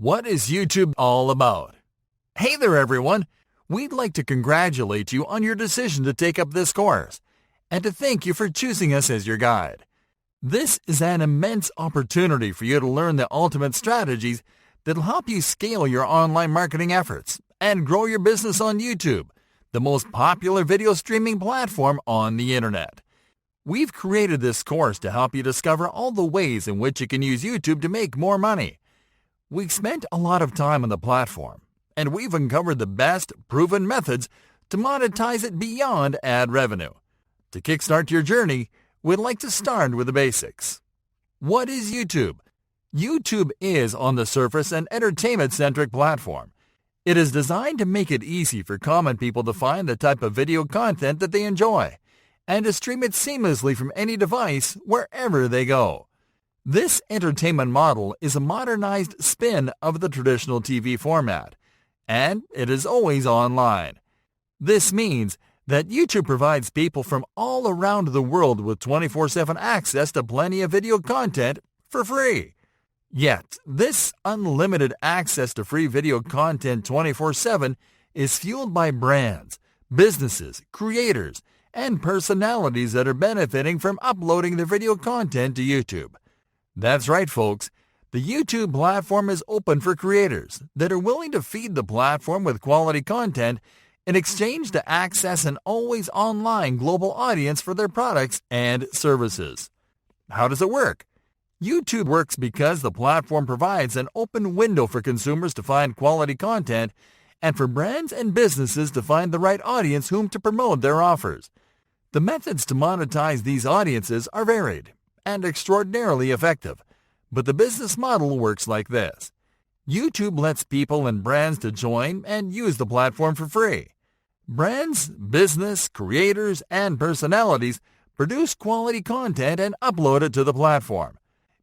What is YouTube all about? Hey there everyone! We'd like to congratulate you on your decision to take up this course, and to thank you for choosing us as your guide. This is an immense opportunity for you to learn the ultimate strategies that'll help you scale your online marketing efforts and grow your business on YouTube, the most popular video streaming platform on the internet. We've created this course to help you discover all the ways in which you can use YouTube to make more money. We've spent a lot of time on the platform, and we've uncovered the best proven methods to monetize it beyond ad revenue. To kickstart your journey, we'd like to start with the basics. What is YouTube? YouTube is, on the surface, an entertainment-centric platform. It is designed to make it easy for common people to find the type of video content that they enjoy, and to stream it seamlessly from any device wherever they go. This entertainment model is a modernized spin of the traditional TV format, and it is always online. This means that YouTube provides people from all around the world with 24/7 access to plenty of video content for free. Yet, this unlimited access to free video content 24/7 is fueled by brands, businesses, creators, and personalities that are benefiting from uploading their video content to YouTube. That's right, folks. The YouTube platform is open for creators that are willing to feed the platform with quality content in exchange to access an always online global audience for their products and services. How does it work? YouTube works because the platform provides an open window for consumers to find quality content and for brands and businesses to find the right audience whom to promote their offers. The methods to monetize these audiences are varied and extraordinarily effective, but the business model works like this. YouTube lets people and brands to join and use the platform for free. Brands, business, creators, and personalities produce quality content and upload it to the platform.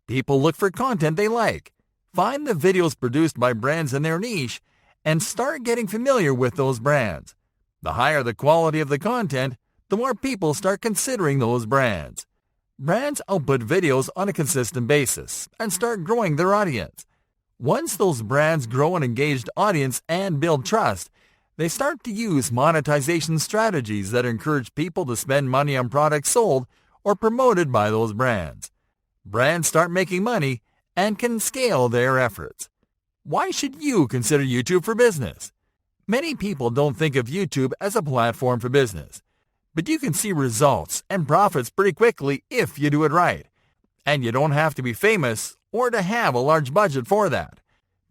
People look for content they like, find the videos produced by brands in their niche, and start getting familiar with those brands. The higher the quality of the content, the more people start considering those brands. Brands output videos on a consistent basis and start growing their audience. Once those brands grow an engaged audience and build trust, they start to use monetization strategies that encourage people to spend money on products sold or promoted by those brands. Brands start making money and can scale their efforts. Why should you consider YouTube for business? Many people don't think of YouTube as a platform for business, but you can see results and profits pretty quickly if you do it right. And you don't have to be famous or to have a large budget for that.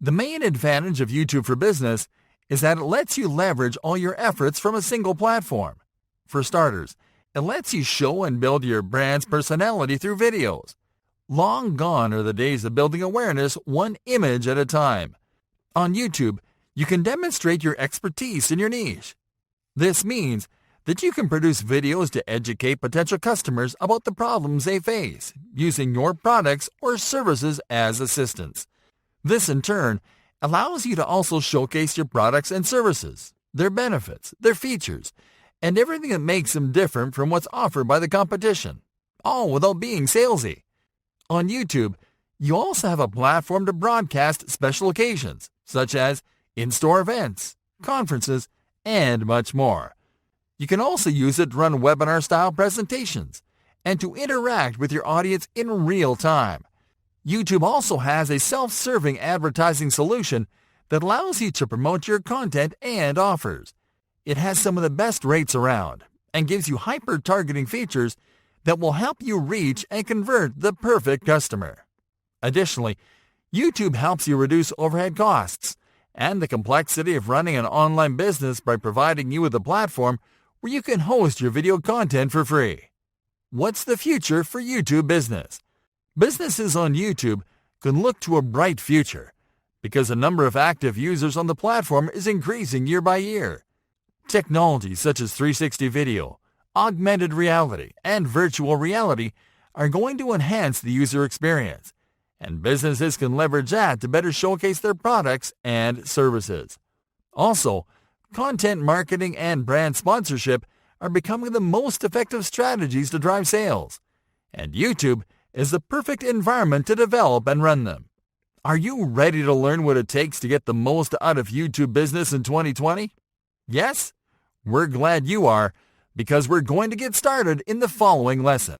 The main advantage of YouTube for business is that it lets you leverage all your efforts from a single platform. For starters, it lets you show and build your brand's personality through videos. Long gone are the days of building awareness one image at a time. On YouTube, you can demonstrate your expertise in your niche. This means that you can produce videos to educate potential customers about the problems they face, using your products or services as assistants. This, in turn, allows you to also showcase your products and services, their benefits, their features, and everything that makes them different from what's offered by the competition, all without being salesy. On YouTube, you also have a platform to broadcast special occasions, such as in-store events, conferences, and much more. You can also use it to run webinar-style presentations and to interact with your audience in real time. YouTube also has a self-serving advertising solution that allows you to promote your content and offers. It has some of the best rates around and gives you hyper-targeting features that will help you reach and convert the perfect customer. Additionally, YouTube helps you reduce overhead costs and the complexity of running an online business by providing you with a platform where you can host your video content for free. What's the future for YouTube business? Businesses on YouTube can look to a bright future because the number of active users on the platform is increasing year by year. Technologies such as 360 video, augmented reality, and virtual reality are going to enhance the user experience, and businesses can leverage that to better showcase their products and services. Also, content marketing and brand sponsorship are becoming the most effective strategies to drive sales, and YouTube is the perfect environment to develop and run them. Are you ready to learn what it takes to get the most out of YouTube business in 2020? Yes? We're glad you are, because we're going to get started in the following lesson.